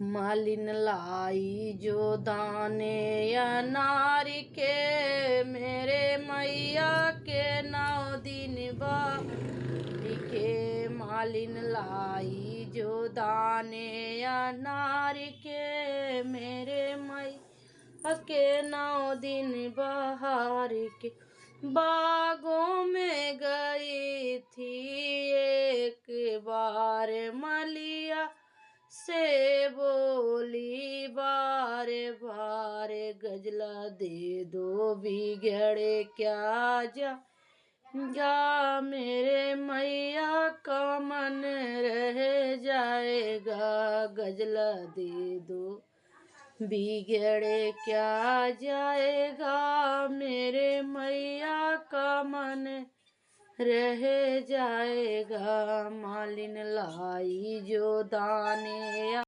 मालिन लाई जो दाने अनार के, मेरे मैया के 9 दिन के। मालिन लाई जो दाने अनार के, मेरे मैया के 9 दिन बहार के। बागों में गई थी एक बार, मलिया से बोली बारे बारे, गजला दे दो बिगड़े क्या जा मेरे मैया का मन रह जाएगा। गजला दे दो बिगड़े क्या जाएगा, मेरे मैया का मन रह जाएगा। मालिन लाई जो दाने